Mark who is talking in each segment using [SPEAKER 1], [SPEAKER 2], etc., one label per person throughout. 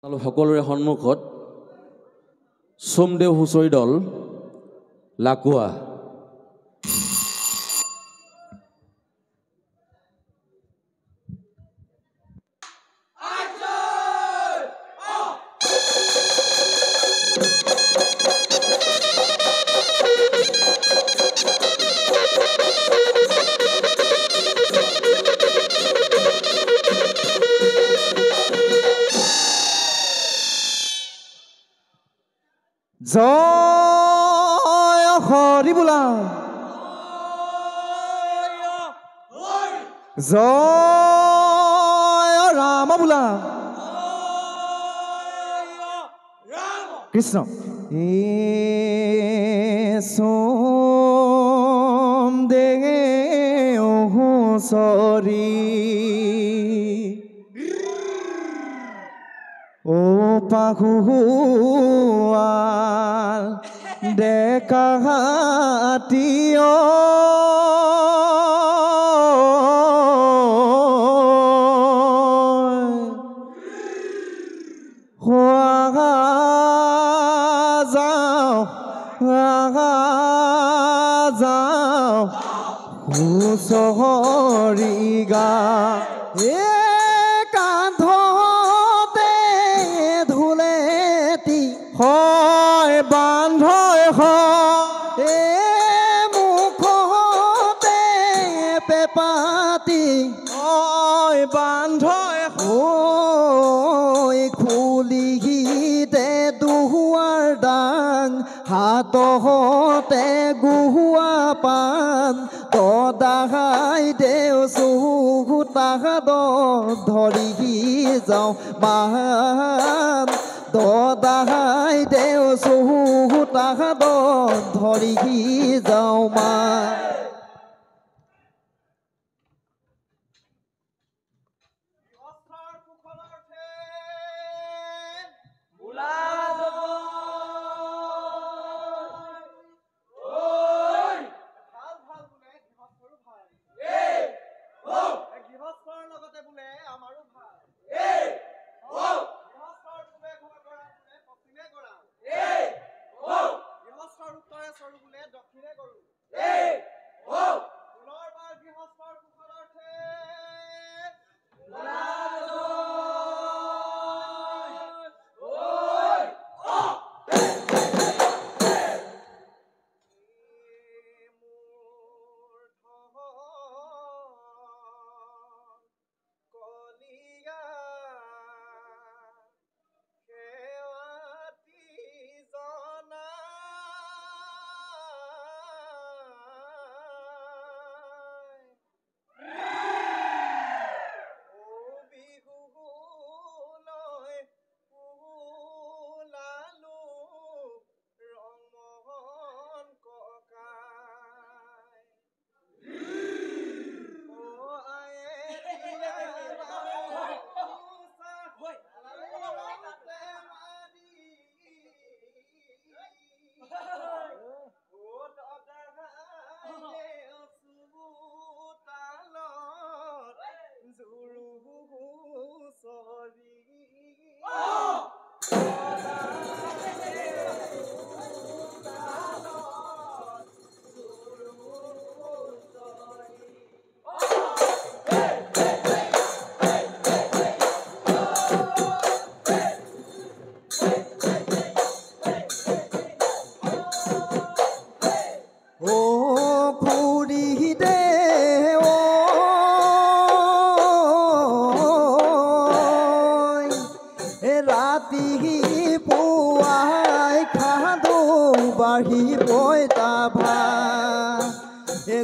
[SPEAKER 1] সকলোৰে সন্মুখত সোমদেৱ হুঁচৰি দল লাকুৱা
[SPEAKER 2] জয় হৰি বোলা জয় ৰাম বোলা কৃষ্ণ সোম দেগে হুঁচৰি ও পাহুৱাল ডেকা হাতীয় যাওঁ হুঁচৰি গা কান্ধতে ধুলেতি হয় বান্ধই হয় মুখতে পেপাতি হয় বান্ধই হয় খুলিতে দুৱাৰ ডাং হাততে গুহুৱা পান তদাহাই দেও চুহুতাহাদ ধৰি যাওঁ মান তদাহাই দেও চুহুতাহাদ ধৰি যাওঁ মান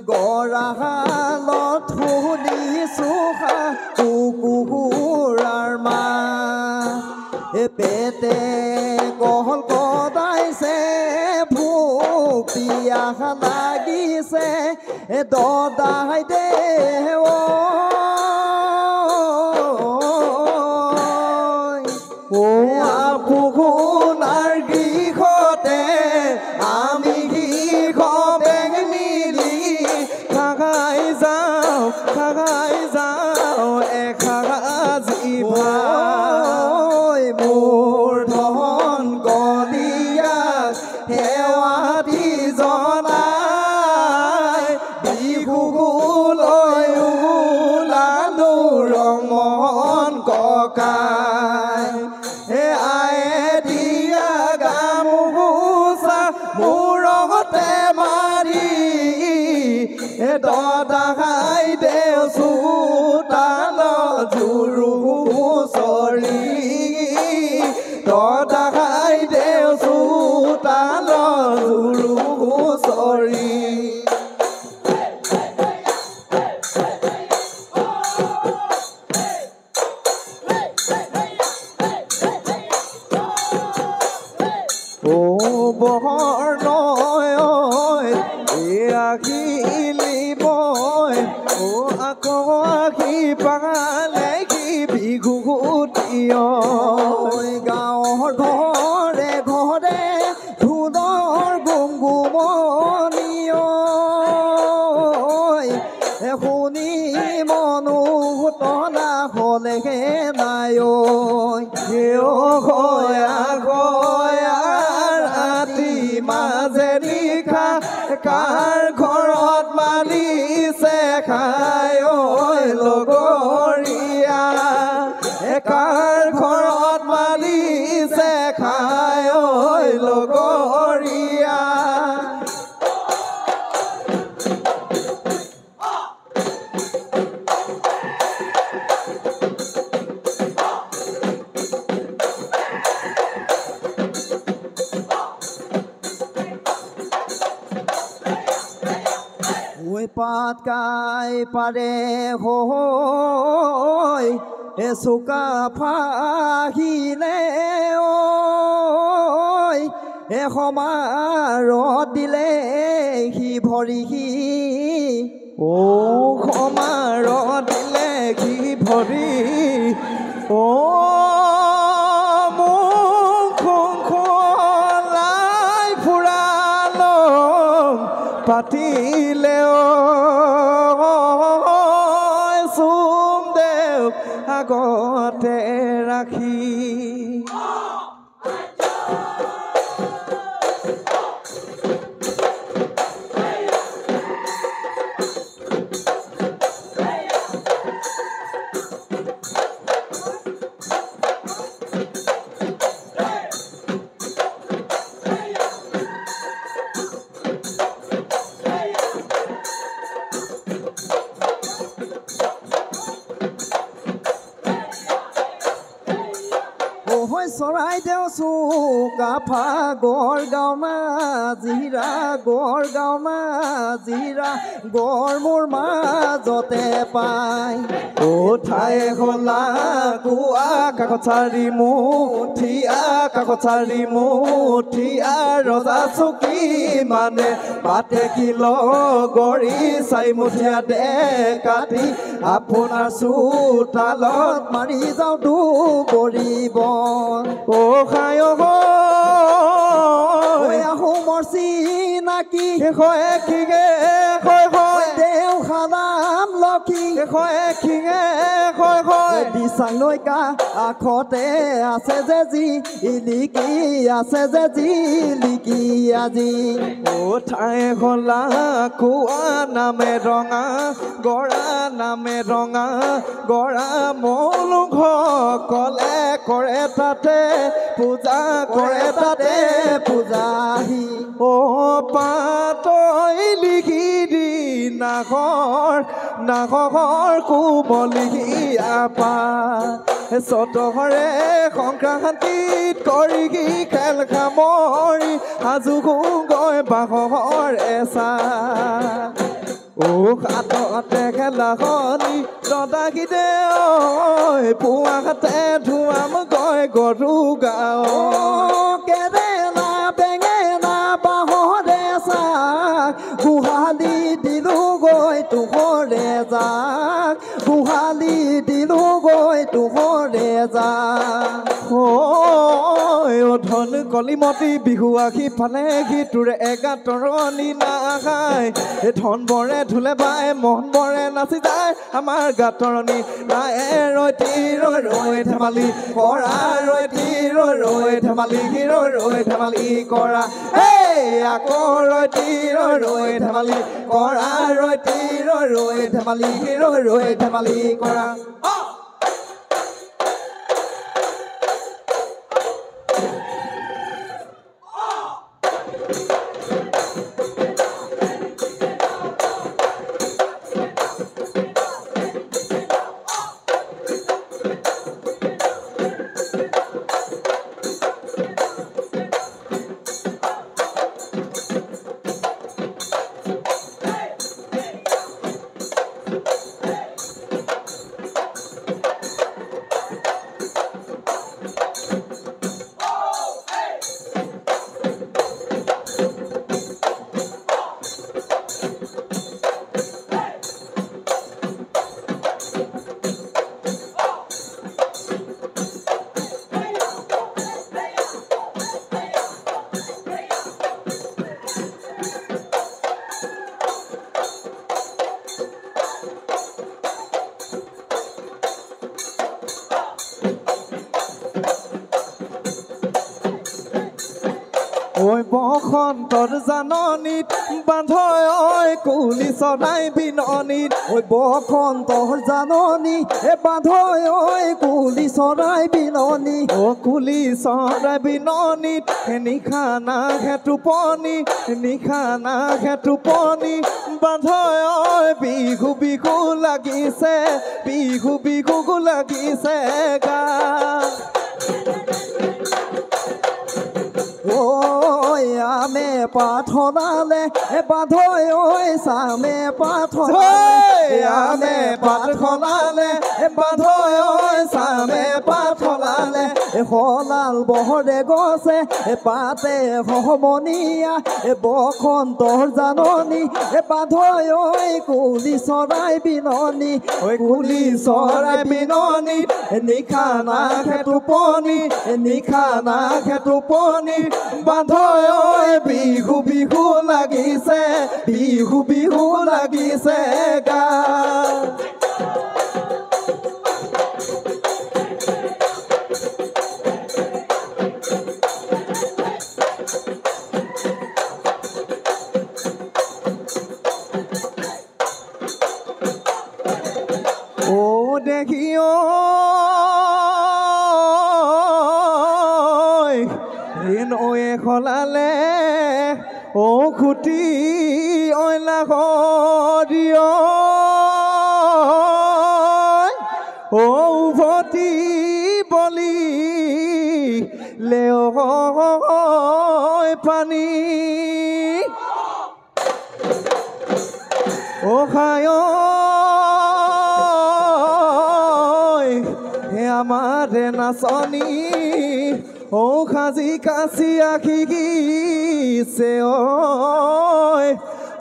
[SPEAKER 2] গৰাহালত শুনিছোহা কুকুৰাৰ মা পেটে কহল কদাইছে ভোক পিয়াহ লাগিছে দদাই দে আপোনাৰ গৃহতে আমি গৃহ বেগনি খাই যাওঁ এসাজি ভাই দদাই দেও চোতাল জুৰু চৰি দদাই দেও চোতাল জুৰু চৰি বৰ্ণয় আখিলি বয় আকৌ আখি পালে কি বিঘুটিয় গাঁৱৰ ঘৰে ঘৰে ঢোলৰ গুমগুমনিয় শুনি মনোতলা হলেহে নাই সেও গয়া গয়া ৰাতি মাজে নিশা কাৰ ঘৰত মালিছে খাই লগৰীয়া কাৰ ঘৰত মালিছে খাই লগৰীয়া পাত গাই পাৰে হৈ চোকা ফাহিলে সমাৰত দিলে সি ভৰি সি সমাৰত দিলে সি ভৰি মুখলাই ফুৰাল পাতিলে চুমদেউ আগতে ৰাখি চৰাইদেউ চুকাফা গড়গাঁও নাজিৰা গড়গাঁও নাজিৰা গড় মোৰ মাজতে পাই ঠাই হলা কুৱা কাকচাৰী মুঠিয়া কাকচাৰী মুঠিয়া ৰজা চকী মানে পাতে কিলো গৰি চাই মুঠিয়া দে কাটি আপোনাৰ চোতালত মাৰি যাওঁ দু কৰিব খায় আহোমৰ চিনাকি দেও খালাম লক্ষী দিচাং নৈকা আখতে আছে যে যি ইলিকি আছে যে যি লিকি আজি ঠাই হলা কুৱা নামে ৰঙা গৰা নামে ৰঙা গৰা মৌলুঘ কলে কৰে তাতে পূজা কৰে তাতে পূজাহি পাতই লিখি দি নাগৰ কোমলি আপা চতহৰে সংক্ৰান্তিত কৰি কি খেল খামৰি সাজু গৈ বাঁহৰ এচা হাততে খেলাখনি দদাগি দে পুৱা হাতে ধুৱাম গৈ গৰু গাঁও কেৰেলা বেঙেনা বাঁহৰে চাক গোহালি দিলো গৈ তোহৰে যাক গোহালি দিলো গৈ তোহৰে যাক ধন কলিমতি বিহু আহি ফালে গীতোৰে এগাতৰণি নাখায় ধন বৰে ঢোলে বাই মন বৰে নাচি যায় আমাৰ গাতৰণি ৰৈ ধেমালি কৰা ৰৈ ধেমালি ধেমালি কৰা আকৌ ৰৈ ধেমালি কৰা ৰৈ ধেমালি কৰা ঐ বসন্তৰ জাননীত বান্ধৈ ঐ কুলি চৰাই বিননীত
[SPEAKER 3] ঐ বসন্তৰ জাননী বান্ধৈ ঐ কুলি চৰাই বিননী
[SPEAKER 2] কুলি চৰাই বিননীত নিশা নাহে টোপনি নিশা নাহে টোপনি বান্ধৈ ঐ বিহু বিহু লাগিছে বিহু বিহু লাগিছে গা
[SPEAKER 3] ঐ আমে পাথৰালে বান্ধৈ ঐ চামে পাথৰালে
[SPEAKER 2] আমে পাথৰালে বান্ধৈ ঐ চামে পাথৰালে
[SPEAKER 3] শলাল বহৰে গছে পাতে সমনীয়া বসন্তৰ জাননী বান্ধৈ ঐ কুলি চৰাই বিননী
[SPEAKER 2] কুলি চৰাই বিননীত নিশা নাহে টোপনি নিশা নাহে টোপনি বান্ধৈ ঐ বিহু বিহু লাগিছে বিহু বিহু লাগিছে গা দেখি ঋণ ঐ খলালে ও খুটি ঐলা হৰিয় ও উভতি বলি লেও পানী ও খায় আমারে নাচনি ও খাজি কাছি আখি গিছে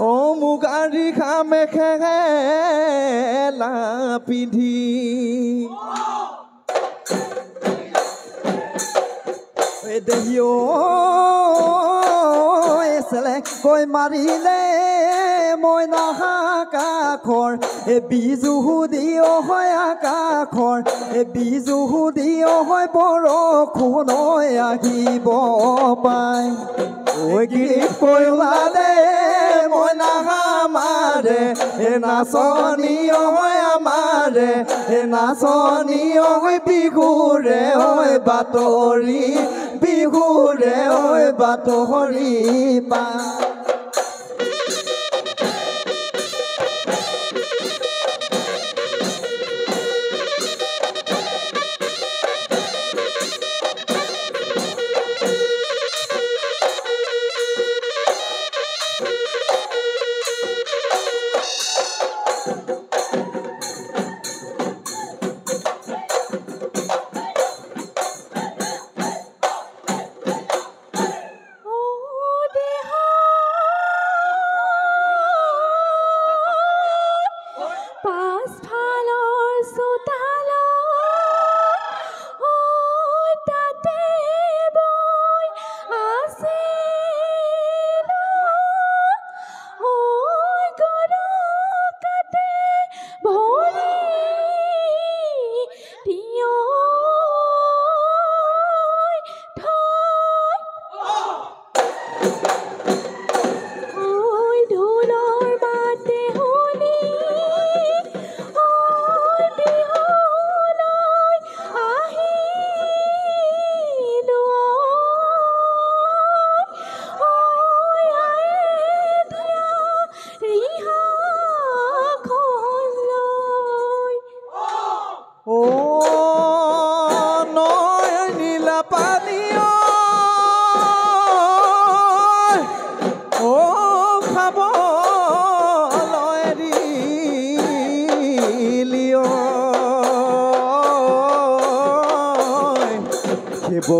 [SPEAKER 2] ও মুগারি খামে খেলা পিন্ধি
[SPEAKER 3] দেহিও চেলে কৈ মাৰিলে মই নাহাকাখৰ বিজু দিও হয় আকাশৰ বিজু দিও হয় বৰষুণ আহিব পাই
[SPEAKER 2] ঐ গীত কৈ ওলালে মই নাহামাৰে নাচনি হয় আমাৰে নাচনি হয় বিহুৰে হয় বাতৰি বিহুৰে হয় বাতৰি পা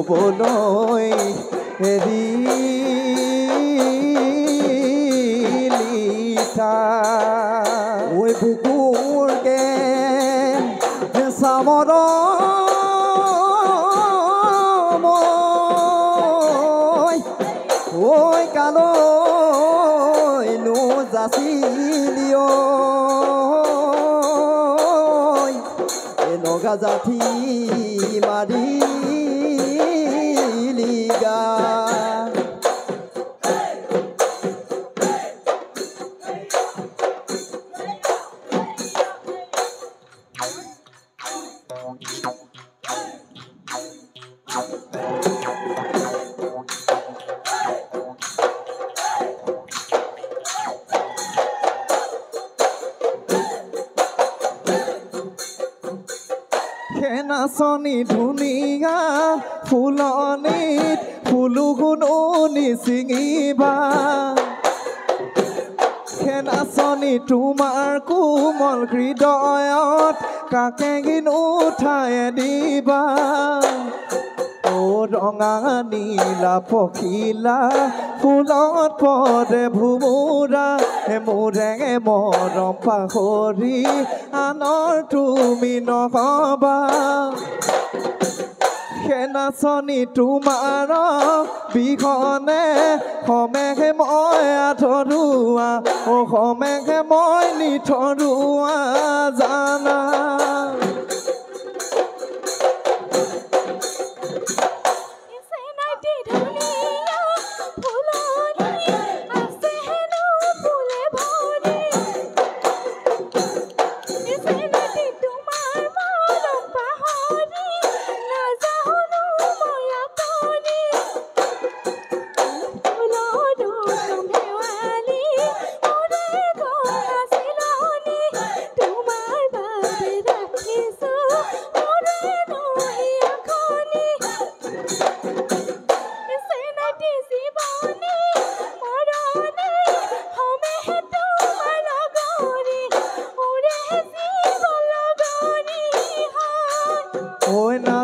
[SPEAKER 2] ববলৈ এৰিলিতা
[SPEAKER 3] ঐ বুকুৰকে চামৰ ঐ কালৈ নো যাচিলিও নগা জাঠি মাৰি
[SPEAKER 2] নাচনি ধুনীয়া ফুলনিত ফুলুগুণনি ছিঙিবা নাচনি তোমাৰ কোমল হৃদয়ত কাকেগিন উঠাই দিবা ও ৰঙা নীলা পখিলা ফুলত পৰে ভুমুৰা মোৰে মৰম পাহৰি আনৰ তুমি নহবা নাচনি তোমাৰ বিহনে সমেঘে মই আধৰুৱা ও সমেঘে মই নিথৰুৱা জানা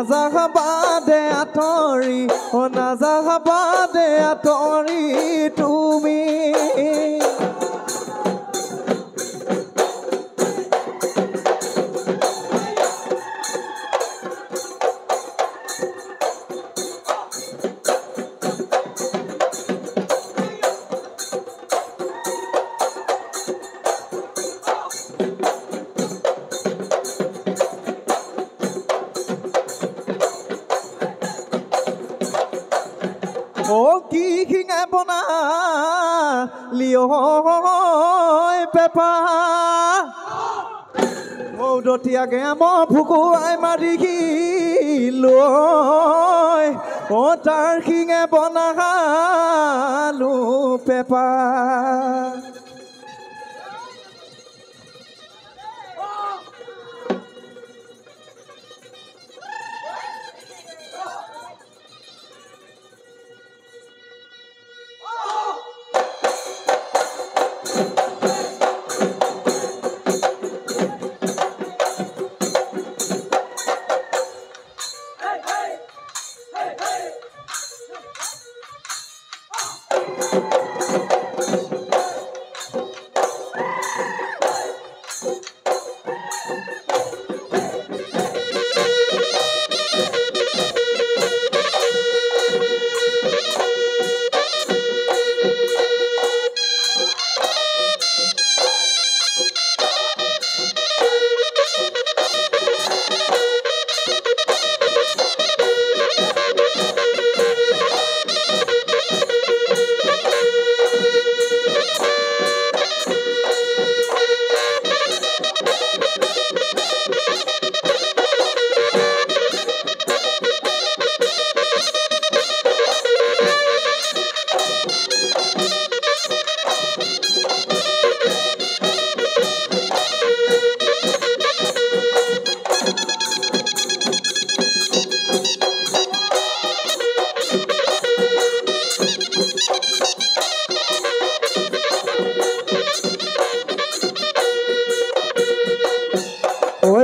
[SPEAKER 2] নাযাবাদে আঁতৰি নাযাবাদে আঁতৰি তুমি কি খিঙে বনা লিঅ পেপা দতিয়াকে মই ফুকুৱাই মাৰি লৈ তাৰ খিঙে বনালো পেপা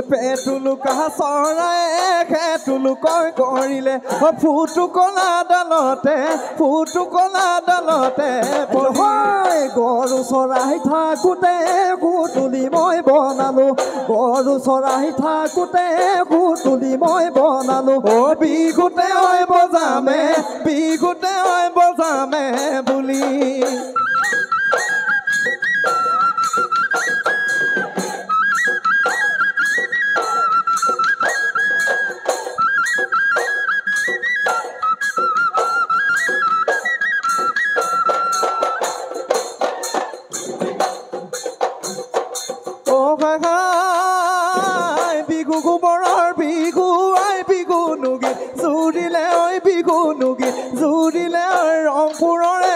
[SPEAKER 2] পেটুলুকা চৰাই খেতুলুকৈ কৰিলে ফুটুকলা ডালতে গৰু চৰাই থাকোঁতে সুতুলি মই বনালো গৰু চৰাই থাকোঁতে সুতুলি মই বনালো বিহুতে বজামে বুলি বিহু গোবৰৰ বিহু বিহু নুগী চুৰিলে বিহু বিহুনো গীত জুৰিলে ৰংপুৰৰে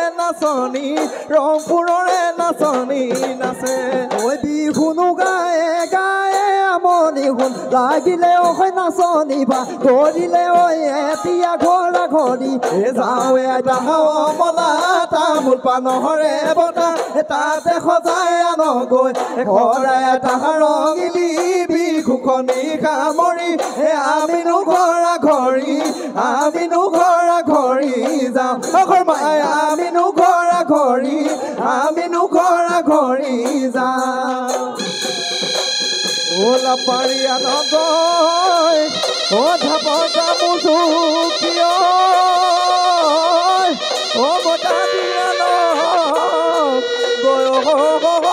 [SPEAKER 2] নাচনী নাচে
[SPEAKER 3] ঐ বিহুনো গায়ে গায়ে আমনি শুন লাগিলে ঐ নাচনি বা কৰিলে ঐ এতিয়া ঘৰা ঘৰি
[SPEAKER 2] যাওঁৱে আইতাহাও মলা তামোল পাণৰে বতা তাতে সজাই আনগৈ ঘৰাই তাহাৰ ৰঙিলি বিহুখনি সামৰি আমিনো ঘৰা ঘৰি যাওঁ ঘৰ মাই আমিনো ঘৰা ঘৰি যাওঁ ওলা পাৰি আনগৈ ধাপৰ তামোচু কিয় বতা দিয়া গৈ